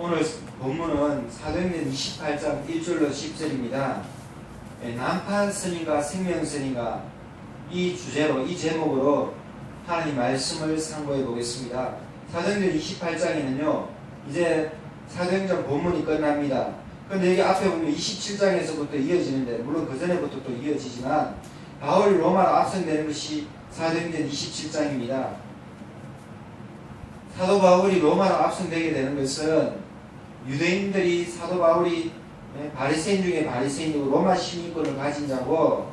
오늘 본문은 사도행전 28장 1절로 10절입니다. 난파 선인가 생명 선인가 이 주제로 이 제목으로 하나님 말씀을 상고해 보겠습니다. 사도행전 28장에는요 이제 사도행전 본문이 끝납니다. 근데 여기 앞에 보면 27장에서부터 이어지는데 물론 그 전에부터 또 이어지지만 바울이 로마로 압송되는 것이 사도행전 27장입니다. 사도 바울이 로마로 압송되게 되는 것은 유대인들이 사도 바울이 바리새인 중에 바리새인이고 로마 시민권을 가진 자고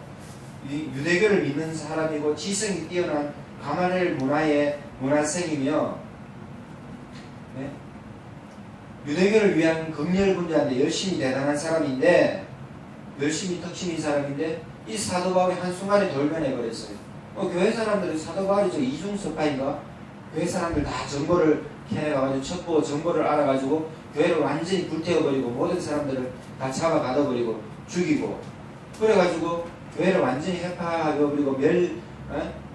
유대교를 믿는 사람이고 지성이 뛰어난 가말리엘 문화의 문화생이며 유대교를 위한 긍휼군자인데 열심히 대단한 사람인데 열심히 턱심인 사람인데 이 사도 바울이 한순간에 돌변해 버렸어요. 교회 사람들은 사도 바울이 저 이중섭파인가? 교회 사람들 다 정보를 캐내가지고 첩보 정보를 알아가지고 교회를 완전히 불태워버리고 모든 사람들을 다 잡아 가둬버리고 죽이고 그래가지고 교회를 완전히 해파해버리고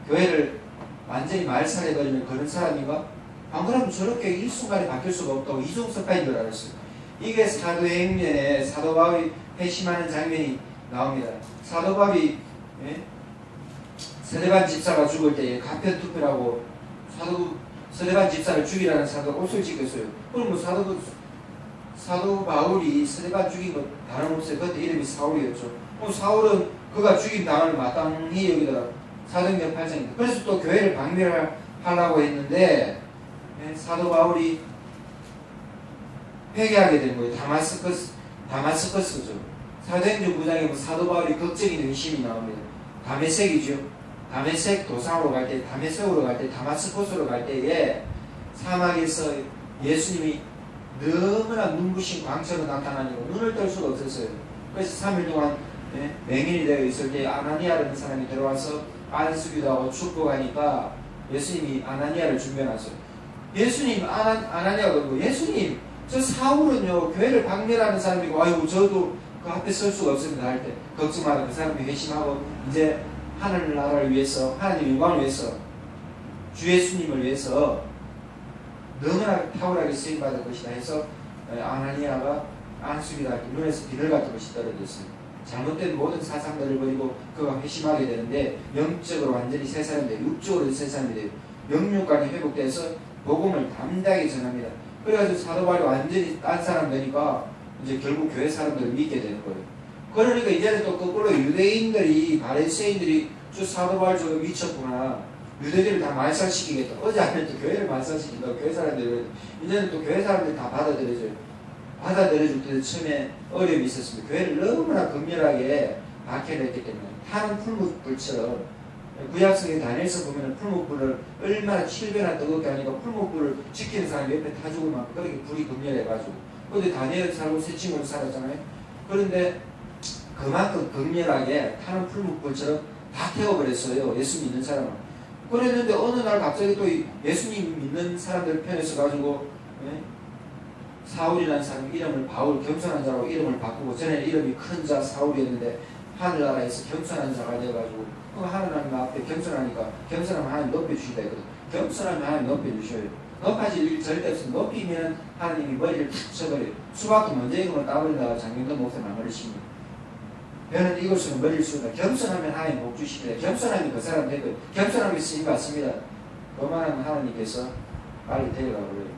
교회를 완전히 말살해버리는 그런 사람인가? 안 그러면 저렇게 일순간에 바뀔 수가 없다고 이중섭파인 줄 알았어요. 이게 사도행전에 사도 바울이 회심하는 장면이 나옵니다. 사도 바울이 스데반 집사가 죽을 때에 가편투표라고 스데반 집사를 죽이라는 사도가 옷을 찢겼어요. 그럼 사도 바울이 스데반 죽인 거 다름없어요. 그때 이름이 사울이었죠. 사울은 그가 죽인 당을 마땅히 여기다가 사도행전 8장입니다. 그래서 또 교회를 박멸하려고 했는데 사도 바울이 회개하게 된 거예요. 다마스커스죠. 사도행전 9장에 사도 바울이 극적인 의심이 나옵니다. 다메섹이죠. 다메섹 도상으로 갈 때, 다메섹으로 갈 때, 다마스코스로 갈 때에 사막에서 예수님이 너무나 눈부신 광처럼 나타나니까 눈을 뗄 수가 없었어요. 그래서 3일 동안 맹인이 되어 있을 때 아나니아라는 사람이 들어와서 안수기도 하고 축복하니까 예수님이 아나니아를 준비해놨어요. 예수님, 아나니아가 그러고 예수님, 저 사울은요 교회를 박멸하는 사람이고 아이고 저도 그 앞에 설 수가 없습니다 할 때 걱정 마라. 그 사람이 회심하고 이제 하늘나라를 위해서 하나님의 영광을 위해서 주 예수님을 위해서 너무나 탁월하게 쓰임받을 것이다 해서 아나니아가 안수기도 할 때 눈에서 비늘 같은 것이 떨어졌어요. 잘못된 모든 사상들을 버리고 그가 회심하게 되는데 영적으로 완전히 새 사람이 돼요. 육적으로 새 사람이 돼요. 영육간이 회복돼서 복음을 담대하게 전합니다. 그래가지고 사도 바울이 완전히 딴 사람 되니까 이제 결국 교회 사람들을 믿게 되는 거예요. 그러니까 이제는 또 거꾸로 유대인들이 바리새인들이 저 사도 바울 저거 미쳤구나. 유대인들을 다 말살시키겠다. 어제 하면 또 교회를 말살시킨다. 교회 사람들 이제는 또 교회 사람들이 다 받아들여줘요. 받아들여줄 때도 처음에 어려움이 있었습니다. 교회를 너무나 극렬하게 박해냈기 때문에 타는 풀무불처럼 구약성에 다니엘서 보면 풀무불을 얼마나 7배나 뜨겁게 하니까 풀무불을 지키는 사람이 옆에 타 죽으면 그렇게 불이 극렬해가지고 근데 다니엘 살고 새 친구로 살았잖아요. 그런데 그만큼 극렬하게 타는 풀무불처럼 다 태워버렸어요. 예수 믿는 사람은. 그랬는데 어느 날 갑자기 또 예수님 믿는 사람들 편에 서가지고 사울이라는 사람 이름을 바울 겸손한 자라고 이름을 바꾸고 전에는 이름이 큰 자 사울이었는데 하늘나라에서 겸손한 자가 되어가지고 하나님 앞에 겸손하니까 겸손하면 하나님 높여주시다 했거든. 겸손하면 하나님 높여주셔요. 높아질 일 절대 없어요. 높이면 하나님이 머리를 툭 쳐버려요. 수박도 먼저 익으면 따버린다고 장경도 목사 말씀하십니다. 저는 이것은 머리를 쏘다. 겸손하면 하나님 복 주시기를. 겸손하면 그 사람 되고 겸손하게 쓰임 받습니다. 교만하면 하나님께서 빨리 데려가 버려요.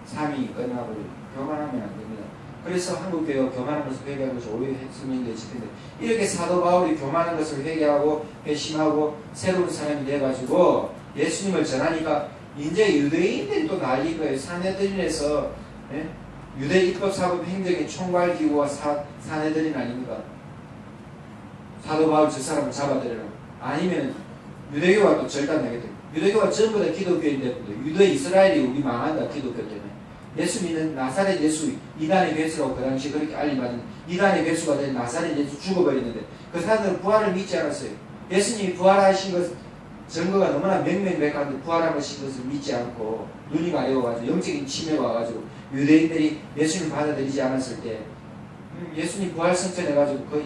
삶이 끝나버려요. 교만하면 안 됩니다. 그래서 한국교회가 교만한 것을 회개하는 것이 오히려 핵심인 데 지킨데 이렇게 사도 바울이 교만한 것을 회개하고 회심하고 새로운 사람이 돼가지고 예수님을 전하니까 이제 유대인들이 또 난리인 거예요. 사내들인에서 유대 입법사법 행정의 총괄기구가 사내들인 아닙니까? 사도 바울 저 사람을 잡아들여라. 아니면 유대교가 또 절단하게 됩니다. 유대교가 전부 다 기독교인데 유대 이스라엘이 우리 망한다 기독교 때문에. 예수 믿는 나사렛 예수 이단의 괴수라고 그 당시 그렇게 알림받은 이단의 괴수가 된 나사렛 예수 죽어버렸는데 그 사람들은 부활을 믿지 않았어요. 예수님이 부활하신 것 증거가 너무나 명명백한데 부활하신 것을 믿지 않고 눈이 가려워가지고 영적인 침해가 와가지고 유대인들이 예수님을 받아들이지 않았을 때 예수님 부활 성천해가지고 그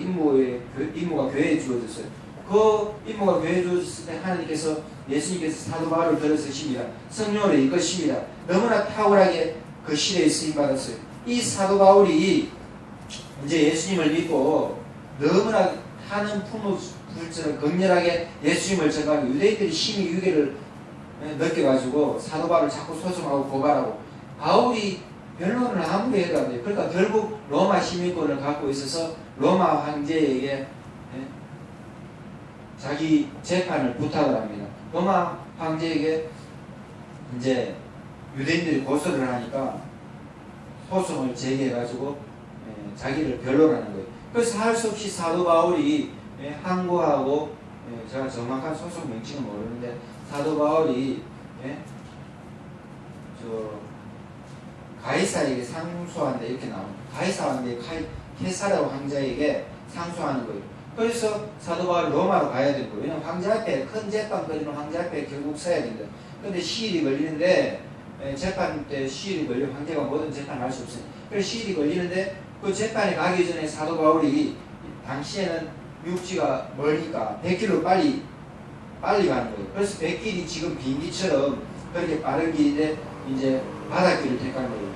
임무가 교회에 주어졌어요. 그 임무가 교회에 주어졌을 때 하나님께서 예수님께서 사도 바울을 들어서십니다. 성령으로 이끄십니다. 너무나 탁월하게 그 시대에 쓰임받았어요. 이 사도 바울이 이제 예수님을 믿고 너무나 하는 품을처럼 격렬하게 예수님을 전하고 유대인들이 심히 유괴를 느껴가지고 사도 바울을 자꾸 소송하고 고발하고 바울이 변론을 아무리 해도 안 돼요. 그러니까 결국 로마 시민권을 갖고 있어서 로마 황제에게 자기 재판을 부탁을 합니다. 로마 황제에게 이제 유대인들이 고소를 하니까 소송을 제기해가지고 자기를 변론하는 거예요. 그래서 할 수 없이 사도 바울이 항고하고 제가 정확한 소송 명칭은 모르는데 사도 바울이 가이사에게 상소한데 이렇게 나옵니다. 가이사한테 케사르 황제에게 상소하는 거예요. 그래서 사도 바울이 로마로 가야 되는 거예요. 왜냐하면 황제 앞에 큰 재판 걸리면 황제 앞에 결국 서야 된다. 근데 시일이 걸리는데 재판 때 시일이 걸리면 황제가 모든 재판을 할 수 없어요. 그래서 시일이 걸리는데 그 재판에 가기 전에 사도 바울이 당시에는 육지가 멀니까 100km 빨리 가는 거예요. 그래서 100길이 지금 비행기처럼 그렇게 빠른 길인데 이제 바닷길을 택한 거예요.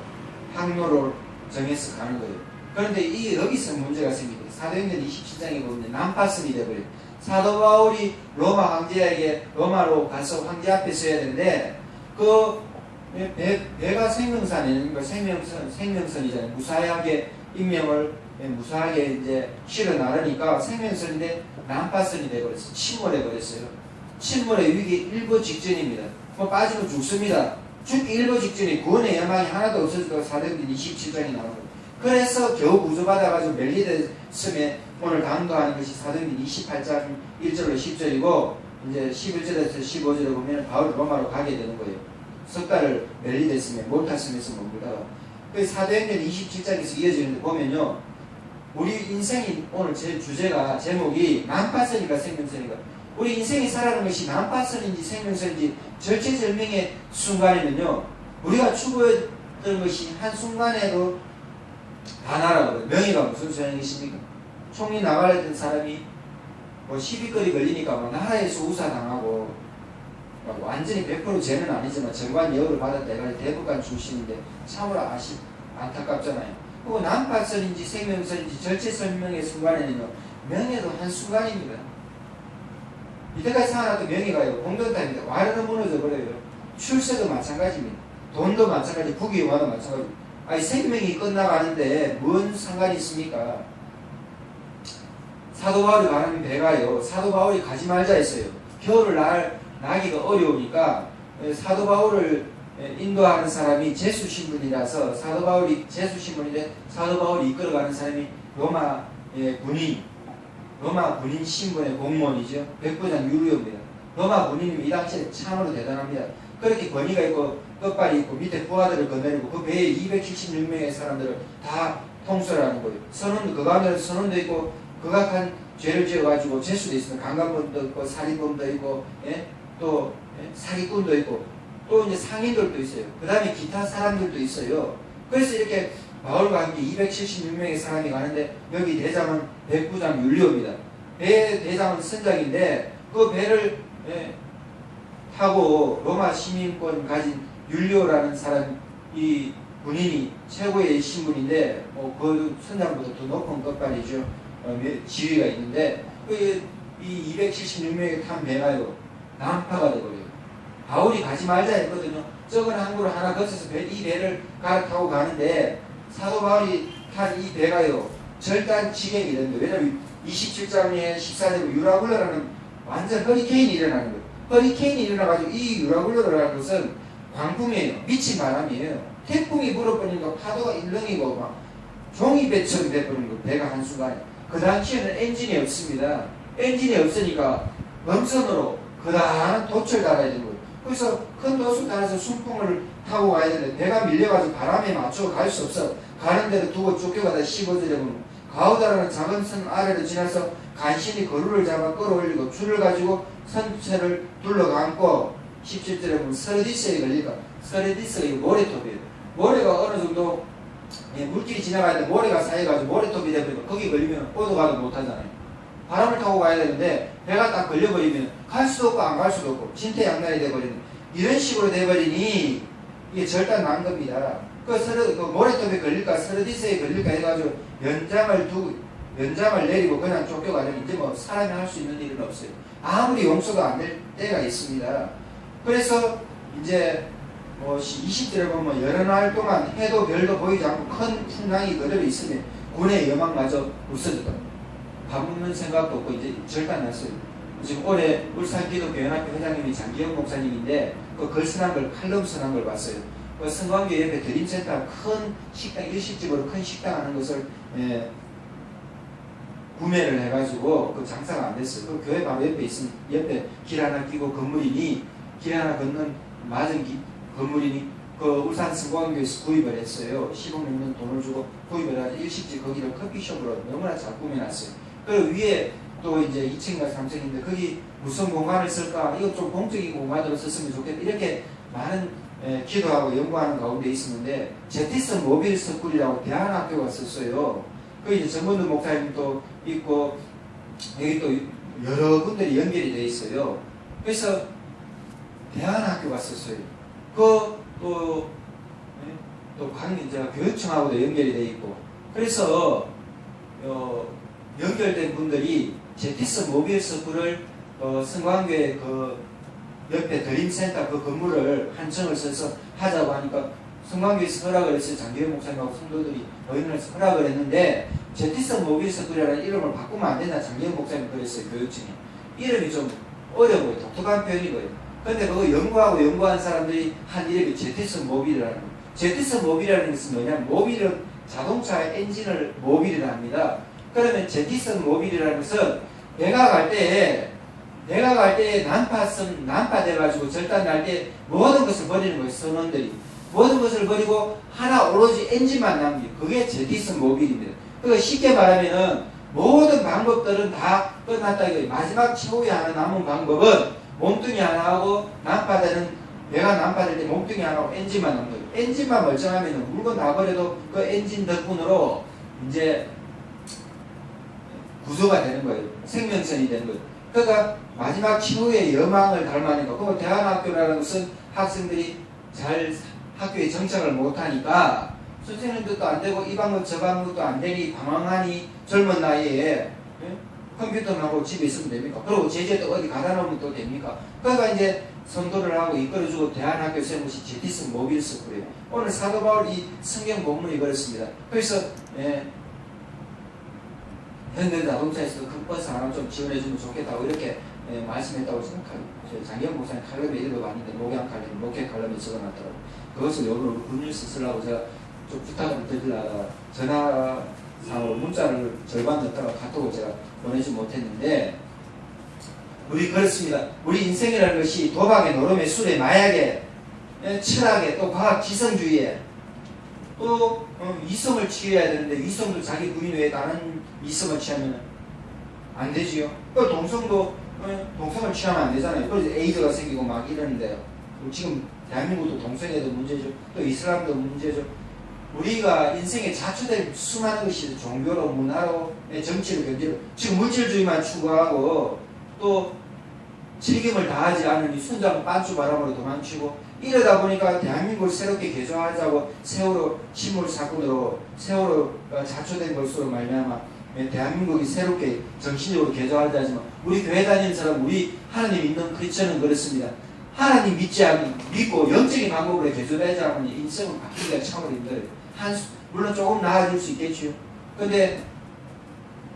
항로를 정해서 가는 거예요. 그런데 여기서 문제가 생깁니다. 사도행전 27장에 보면 난파선이 되어버려요. 사도 바울이 로마 황제에게 로마로 가서 황제 앞에 서야 되는데 그 배가 생명선이잖아요. 무사하게 인명을 무사하게 이제 실어 나르니까 생명선인데 난파선이 되어버렸어요. 침몰해버렸어요. 침몰의 위기 일보 직전입니다. 뭐 빠지면 죽습니다. 죽기 일보 직전에 구원의 야망이 하나도 없어지고 사도행전 27장이 나오고 그래서 겨우 구조받아가지고 멜리데섬에 오늘 강도하는 것이 사도행전 28장 1절로 10절이고 이제 11절에서 15절에 보면 바울이 로마로 가게 되는 거예요. 석 달을 멜리데섬에 몰타섬에서 머물다가 그 사도행전 27장에서 이어지는데 보면요. 우리 인생이 오늘 제 주제가 제목이 난파선이가 생명선이가 우리 인생이 살아가는 것이 난파선인지 생명선인지 절체절명의 순간이면요. 우리가 추구했던 것이 한순간에도 다 날아가거든요. 명예가 무슨 소용이십니까? 총리 나가려던 사람이 뭐 시비거리 걸리니까 뭐 나라에서 우사당하고 완전히 100% 죄는 아니지만 정관 예우를 받았다 해가지고 대법관 출신인데 참으로 안타깝잖아요. 그리고 난파선인지 생명선인지 절체절명의 순간에는요. 명예도 한순간입니다. 이때까지 살아왔던 명예가요. 공동탄입니다. 와르르 무너져 버려요. 출세도 마찬가지입니다. 돈도 마찬가지, 부귀영화도 마찬가지. 아니 생명이 끝나가는데 뭔 상관이 있습니까? 사도 바울이 가는 배가요. 사도 바울이 가지 말자 했어요. 겨울을 나기가 어려우니까 사도 바울을 인도하는 사람이 제수 신분이라서 사도 바울이 제수 신분인데 사도 바울이 이끌어가는 사람이 로마 군인 신분의 공무원이죠. 백부장 유리오입니다. 로마 군인이면 이 당시에 참으로 대단합니다. 그렇게 권위가 있고 끝발이 있고 밑에 부하들을 거느리고 그 배에 276명의 사람들을 다 통솔을 하는 거예요. 선원도 그 가운데 선원도 있고 극악한 죄를 지어가지고 죄수도 있습니다. 강간범도 있고 살인범도 있고 또 사기꾼도 있고 또 이제 상인들도 있어요. 그 다음에 기타 사람들도 있어요. 그래서 이렇게 바울과 함께 276명의 사람이 가는데 여기 대장은 백부장 율리오입니다. 배 대장은 선장인데 그 배를 타고 로마 시민권 가진 율리오라는 사람 이 군인이 최고의 신분인데 그 선장보다 더 높은 것발이죠. 지위가 있는데 이 276명이 탄 배가요 난파가 되버려요. 바울이 가지 말자 했거든요. 적은 항구를 하나 거쳐서 이 배를 갈아타고 가는데 사도 바울이 탄 이 배가요 절단 지경이 되는데 왜냐면 27장에 14절에 유라굴라라는 완전 허리케인이 일어나는 거예요. 허리케인이 일어나가지고 이 유라굴라라는 것은 광풍이에요. 미친 바람이에요. 태풍이 불어버리니까 파도가 일렁이고 막 종이배처럼 돼버리는 거예요. 배가 한순간에. 그 당시에는 엔진이 없습니다. 엔진이 없으니까 범선으로 그다한 돛을 달아야 되는 거예요. 그래서 큰 돛을 달아서 순풍을 타고 가야 되는데 배가 밀려가지고 바람에 맞춰 갈 수 없어. 가는 대로 두고 쫓겨가다 15절에 보면 가우다라는 작은 선 아래로 지나서 간신히 거루를 잡아 끌어올리고 줄을 가지고 선체를 둘러감고 17절에 보면 서르디스에 걸리니까 서르디스가 이 모래톱이에요. 모래가 어느 정도 물길이 지나가야 되는데 모래가 쌓여가지고 모래톱이 되버리면 거기 걸리면 오도가도 못하잖아요. 바람을 타고 가야 되는데 배가 딱 걸려버리면 갈 수도 없고 안 갈 수도 없고 진퇴양난이 돼버리는 이런 식으로 돼버리니 이게 절단 난 겁니다. 그 모래톱에 걸릴까 서르디스에 걸릴까 해가지고 연장을 내리고 그냥 쫓겨가려면 이제 뭐 사람이 할 수 있는 일은 없어요. 아무리 용서가 안 될 때가 있습니다. 그래서 이제 뭐 20절에 보면 여러 날 동안 해도 별도 보이지 않고 큰 풍랑이 그대로 있으면 군의 여망마저 부서졌다. 밥 먹는 생각도 없고 이제 절단났어요. 지금 올해 울산기독교연합회 회장님이 장기영 목사님인데 그 글 써난 걸 칼럼 써난 걸 봤어요. 그 성광교 옆에 드림센터 큰 식당 일식집으로 큰 식당 하는 것을 구매를 해가지고 그 장사가 안 됐어요. 그 교회 바로 옆에 있으니 옆에 길 하나 끼고 건물이니 길 하나 건넌 맞은 건물이니 그 울산 성광교에서 구입을 했어요. 10억 넘는 돈을 주고 구입을 해가지고 일식집 거기를 커피숍으로 너무나 잘 꾸며놨어요. 그리고 위에 또 이제 2층인가 3층인데 거기 무슨 공간을 쓸까? 이거 좀 공적인 공간으로 썼으면 좋겠다. 이렇게 많은 기도하고 연구하는 가운데 있었는데 제티슨 모빌 스쿨이라고 대안학교가 썼어요. 그 이제 정문도 목사님도 있고 여기 또 여러 분들이 연결이 돼 있어요. 그래서 대안학교가 썼어요. 또 교육청하고도 연결이 돼 있고 그래서 연결된 분들이 제티슨 모빌 스쿨을 성광교회 그 옆에 드림센터 그 건물을 한 층을 써서 하자고 하니까 성광교에서 허락을 했어요. 장기현 목사님하고 성도들이 의논해서 허락을 했는데 제티슨 모빌 스쿨이라는 이름을 바꾸면 안 된다. 장기현 목사님 그랬어요. 교육청에. 이름이 좀 어려워요. 독특한 표현이고요. 근데 그거 연구한 사람들이 한 이름이 제티슨 모빌이라는 거예요. 제티슨 모빌이라는 것은 뭐냐면 모빌은 자동차의 엔진을 모빌이라 합니다. 그러면 제티슨 모빌이라는 것은 배가 갈 때 난파돼가지고 절단 날 때 모든 것을 버리는 거예요. 선원들이 모든 것을 버리고 하나 오로지 엔진만 남기. 그게 제티슨 모빌입니다. 그러니까 쉽게 말하면은 모든 방법들은 다 끝났다 이거예요. 마지막 최후에 하나 남은 방법은 몸뚱이 하나하고 배가 난파될 때 몸뚱이 하나하고 엔진만 남는 거예요. 엔진만 멀쩡하면 물건 다 버려도 그 엔진 덕분으로 이제 구조가 되는 거예요. 생명선이 되는 거예요. 그러니까 마지막 최후의 여망을 닮아내는 거. 그리고 대안학교라는 것은 학생들이 잘 학교에 정착을 못하니까 선생님들도 안 되고 이 방법 저 방법도 안 되니 방황하니 젊은 나이에 컴퓨터만 하고 집에 있으면 됩니까? 그리고 제주도 어디 가다 놓으면 또 됩니까? 그러니까 이제 선도를 하고 이끌어주고 대안학교 세운 것이 제티슨 모빌 스쿨이에요. 오늘 사도 바울 이 성경 본문이 그렇습니다. 그래서 현대 자동차에서도 큰 버스 하나 좀 지원해주면 좋겠다고 이렇게 말씀했다고 생각합니다. 장기현 목사님 칼럼에 읽어봤는데 목양 칼럼, 목회 칼럼에 적어놨더라고요. 그것을 오늘 굿뉴스 쓰려고 제가 좀 부탁을 드리려다가 전화상으로 문자를 절반 넣다가 카톡을 제가 보내지 못했는데 우리 그렇습니다. 우리 인생이라는 것이 도박에 노름에 술에 마약에 철학에 또 과학 지성주의에 또 이성을 취해야 되는데 이성도 자기 부인 외에 다른 이성을 취하면 안 되지요. 또 동성을 취하면 안 되잖아요. 그래서 에이즈가 생기고 막 이러는데요. 지금 대한민국도 동성애도 문제죠. 또 이슬람도 문제죠. 우리가 인생에 자초된 수많은 것이 종교로 문화로 정치로 경제로 지금 물질주의만 추구하고 또 책임을 다하지 않으니 순장 빤쭈바람으로 도망치고 이러다 보니까 대한민국을 새롭게 개조하자고 세월호 침몰 사건으로 세월호 자초된 것으로 말미암아 대한민국이 새롭게 정신적으로 개조하자 하지만 우리 교회 다니는 사람 우리 하나님 믿는 크리스천은 그렇습니다. 하나님 믿고 영적인 방법으로 개조되지 않으면 인생은 바뀌기가 참으로 힘들어요. 물론 조금 나아질 수 있겠죠. 근데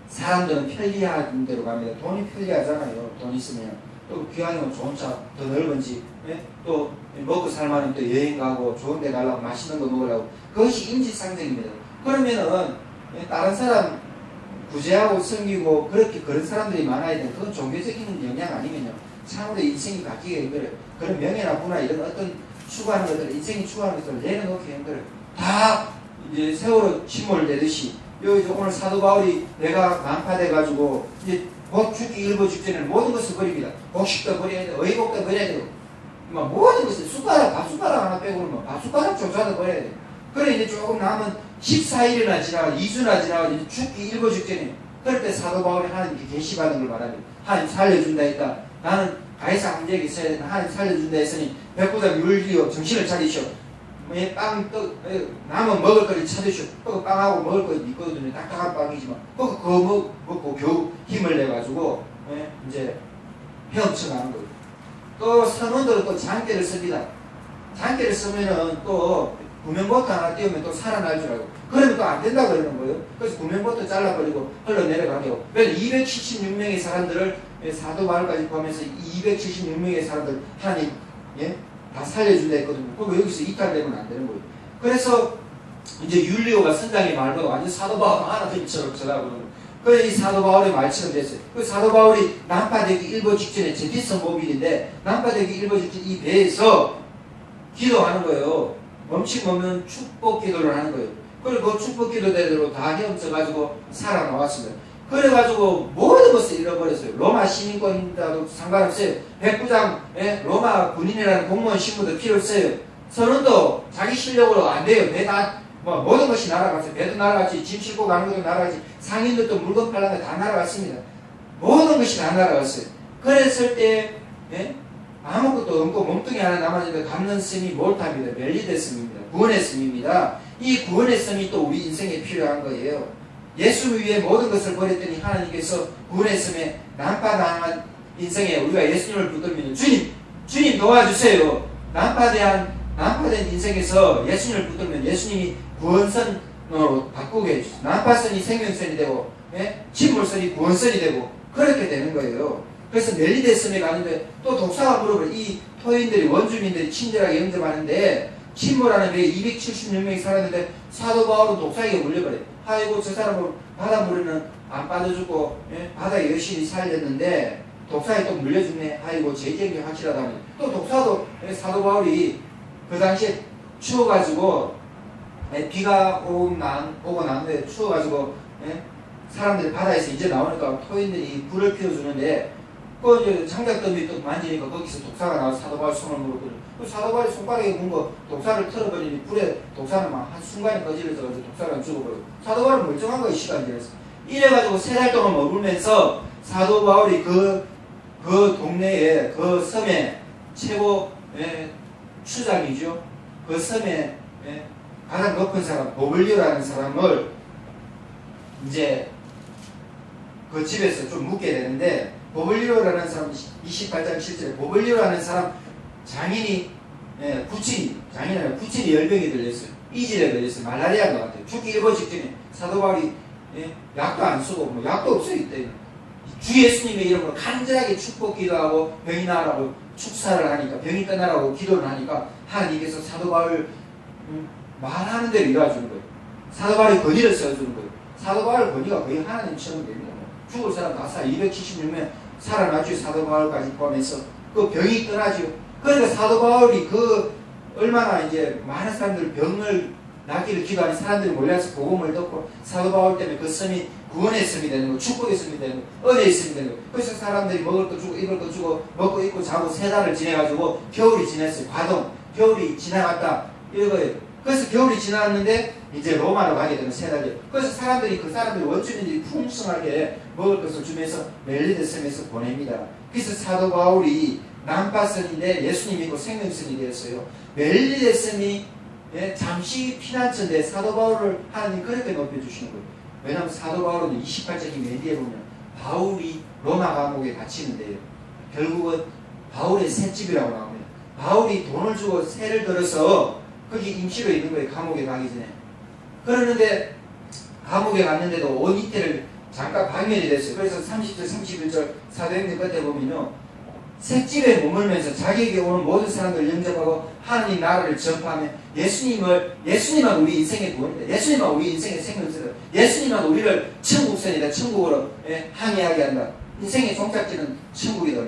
사람들은 편리한 데로 갑니다. 돈이 편리하잖아요. 돈 있으면. 또 귀하면 좋은 차, 더 넓은 집, 또 먹고 살만하면 또 여행 가고 좋은 데 가려고 맛있는 거 먹으려고. 그것이 인지상정입니다. 그러면은 다른 사람 구제하고 섬기고 그런 사람들이 많아야 되는 그건 종교적인 영향 아니면요. 참으로 인생이 바뀌기가 힘들어요. 그런 명예나 부나 이런 어떤 추구하는 것들, 인생이 추구하는 것들을 내려놓기 힘들어요. 다 이제 세월호 침몰되듯이 여기 오늘 사도 바울이 내가 난파돼가지고 이제 곧 죽기 일보 직전에는 모든 것을 버립니다. 곡식도 버려야 되고 의복도 버려야 되고 모든 것을 밥숟가락 하나 빼고는 밥숟가락 조차도 버려야 돼요. 그래 이제 조금 남은 14일이나 지나가 2주나 지나가 이제 죽기 일보 직전에 그럴 때 사도 바울이 하나님께 계시받은 걸 말합니다. 하나님 살려준다 했다. 나는 가이사 황제에게 있어야 된다. 하나님 살려준다 했으니 백부장 율리오 정신을 차리시오. 남은 먹을 거리 찾으시오. 그 빵하고 먹을 거 있거든요. 딱딱한 빵이지만 그거 먹고 겨우 힘을 내가지고 이제 헤엄쳐가는 거예요. 또 선원들은 또 장대를 씁니다. 장대를 쓰면은 또 구명보트 하나 띄우면 또 살아날 줄 알고, 그러면 또 안 된다 그러는 거예요. 그래서 구명보트 잘라버리고 흘러내려가게 하고, 그래서 276명의 사람들을 사도 바울까지 포함해서 276명의 사람들 하나님 다 살려준다 했거든요. 그럼 여기서 이탈되면 안 되는 거예요. 그래서 이제 율리오가 선장의 말보다 완전 사도 바울 하나님처럼 전하고 그러는 거예요. 그래서 이 사도 바울의 말처럼 됐어요. 그 사도 바울이 난파되기 일보 직전에 제디슨 모빌인데, 난파되기 일보 직전 이 배에서 기도하는 거예요. 멈춤 없는 축복 기도를 하는 거예요. 그리고 그 축복 기도대로 다 헤엄쳐가지고 살아나왔습니다. 그래가지고 모든 것을 잃어버렸어요. 로마 시민권이라도 상관없어요. 백부장, 로마 군인이라는 공무원 신분도 필요 없어요. 선원도 자기 실력으로 안 돼요. 배 다, 모든 것이 날아갔어요. 배도 날아갔지, 짐 싣고 가는 것도 날아갔지, 상인들도 물건 팔는 거 다 날아갔습니다. 모든 것이 다 날아갔어요. 그랬을 때, 아무것도 없고 몸뚱이 하나 남아있는데 갚는 스님이 몰탑입니다. 멜리데 스님입니다. 구원의 스님입니다. 이 구원의 스님이 또 우리 인생에 필요한 거예요. 예수 위에 모든 것을 버렸더니 하나님께서 구원의 스님에 난파당한 인생에 우리가 예수님을 붙들면 주님 도와주세요. 난파된 인생에서 예수님을 붙들면 예수님이 구원선으로 바꾸게 해주세요. 난파선이 생명선이 되고 침몰선이 구원선이 되고 그렇게 되는 거예요. 그래서 멜리데섬에 가는데 또 독사가 물어버려. 이 토인들이, 원주민들이 친절하게 영접하는데 침몰하는 배에 276명이 살았는데 사도 바울은 독사에게 물려버려요. 아이고 저 사람은 바닷물에는 안 빠져주고 바다에 열심히 살렸는데 독사에 또 물려주네. 아이고 제기행이 확실하다니. 또 독사도 사도 바울이 그 당시에 추워가지고 비가 오고 나는데 추워가지고 사람들이 바다에서 이제 나오니까 토인들이 불을 피워주는데 그 이제 장작더미 또 만지니까 거기서 독사가 나와서 사도 바울 손을 물었거든요. 그 사도 바울이 손가락에 문 거 독사를 털어버리니 불에 독사는 막 한순간에 꺼지면서 독사가 죽어버리고, 사도 바울은 멀쩡한 거예요. 시간이 지나서. 이래가지고 3달 동안 머물면서 사도 바울이 그 동네에 그 섬에 최고 추장이죠. 그 섬에 가장 높은 사람 보블리오라는 사람을 이제 그 집에서 좀 묵게 되는데, 보블리오라는 사람 28장 7절에 보블리오라는 사람 장인이 구친이 열병이 들렸어요. 이질에 걸렸어요. 말라리아가 같아요. 죽기 일보 직전에 사도 바울이 약도 안 쓰고 약도 없어요. 이때 주 예수님의 이름으로 간절하게 축복 기도하고 병이 나으라고 축사를 하니까, 병이 떠나라고 기도를 하니까 하나님께서 사도 바울 말하는 대로 이루어주는 거예요. 사도 바울이 권위를 써주는 거예요. 사도 바울 권위가 거의 하나님처럼 됩니다. 죽을 사람 다 276명 살아나죠. 사도 바울까지 포함해서 그 병이 떠나죠. 그러니까 사도 바울이 얼마나 이제 많은 사람들 병을 낫기를 기도하는 사람들이 몰려서 복음을 듣고 사도 바울 때문에 그 섬이 구원의 섬이 되는 거, 축복의 섬이 되는 거, 은혜의 섬이 되는 거. 그래서 사람들이 먹을 거 주고 입을 거 주고 먹고 입고 자고 3달을 지내가지고 겨울이 지났어요. 과동, 겨울이 지나갔다 이거예요. 그래서 겨울이 지났는데 이제 로마로 가게 되는 3달이에요. 그래서 그 사람들이 원주민들이 풍성하게 먹을 것을 주면서 멜리데 섬에서 보냅니다. 그래서 사도 바울이 난파선인데 예수님 믿고 생명선이 되었어요. 멜리데 섬이 잠시 피난처인데 사도 바울을 하나님 그렇게 높여주시는 거예요. 왜냐하면 사도 바울은 28장이 맨 뒤에 보면 바울이 로마 감옥에 갇히는데요. 결국은 바울의 셋집이라고 나옵니다. 바울이 돈을 주고 세를 들어서 거기 임시로 있는 거예요. 감옥에 가기 전에. 그러는데 감옥에 갔는데도 온 이태를 잠깐 방면이 됐어요. 그래서 30절 31절 사도행전 끝에 보면요, 셋집에 머물면서 자기에게 오는 모든 사람들을 영접하고 하나님 나라를 전파하며 예수님만 우리 인생의 구원이다. 예수님만 우리 인생의 생명이다. 예수님만 우리를 천국선이다. 천국으로 항해하게 한다. 인생의 종착지는 천국이다.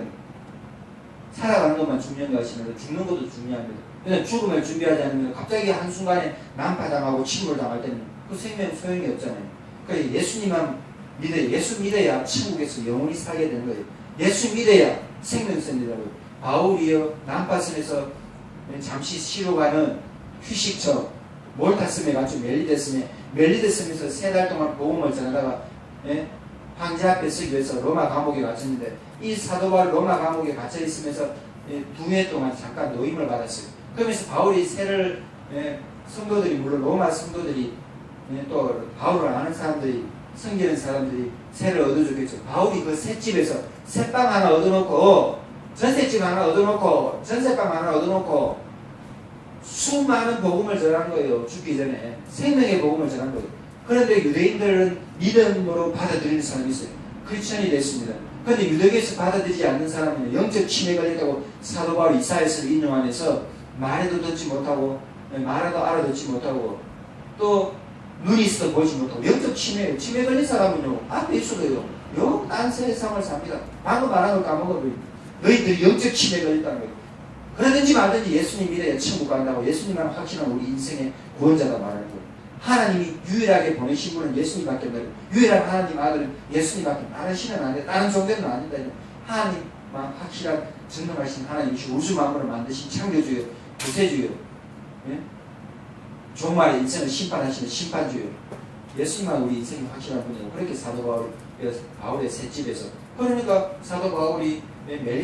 살아가는 것만 중요한 것이 아니라 죽는 것도 중요합니다. 그냥 죽음을 준비하지 않으면 갑자기 한순간에 난파당하고 침몰당할 때는 그 생명 소용이 없잖아요. 그러니까 예수님만 믿어야, 예수 믿어야 천국에서 영원히 살게 되는 거예요. 예수 믿어야 생명선이라고요. 바울이요, 난파선에서 잠시 쉬러 가는 휴식처 몰타섬에 갔죠. 멜리데섬에서 3달 동안 복음을 전하다가 황제 앞에 서기 위해서 로마 감옥에 갇혔는데, 이 사도 바울 로마 감옥에 갇혀 있으면서 2해 동안 잠깐 노임을 받았어요. 그러면서 바울이 세를 예, 성도들이 물론 로마 성도들이 예, 또 바울을 아는 사람들이 섬기는 사람들이 새를 얻어주겠죠. 바울이 그 셋집에서 새빵 하나 얻어놓고 전셋집 하나 얻어놓고 전셋빵 하나 얻어놓고 수많은 복음을 전한 거예요. 죽기 전에 생명의 복음을 전한 거예요. 그런데 유대인들은 믿음으로 받아들이는 사람이 있어요. 크리스천이 됐습니다. 그런데 유대교에서 받아들이지 않는 사람은 영적 치매가 됐다고 사도 바울이 이사야서를 인용하면서 말해도 듣지 못하고 말해도 알아듣지 못하고 또 눈이 있어도 보지 못하고 영적 치매 걸린 사람은요 앞에 있어도요 딴 세상을 삽니다. 방금 말한 걸 까먹어버려. 너희들이 영적 치매가 있다는 거예요. 그러든지 말든지 예수님 믿어야 천국 간다고 예수님만 확신한 우리 인생의 구원자다 말하는 거예요. 하나님이 유일하게 보내신 분은 예수님밖에 없다. 유일한 하나님 아들은 예수님밖에 다른 신은 안 돼. 다른 종교는 안 된다. 하나님만 확실한 증명하신 하나님이시 우주 만물을 만드신 창조주요 구세주요 예? 종말의 인생을 심판하시는 심판주요 예수님만 우리 인생이 확실한 분이에요. 그렇게 사도 바울의 셋집에서 그러니까 사도 바울이 멜리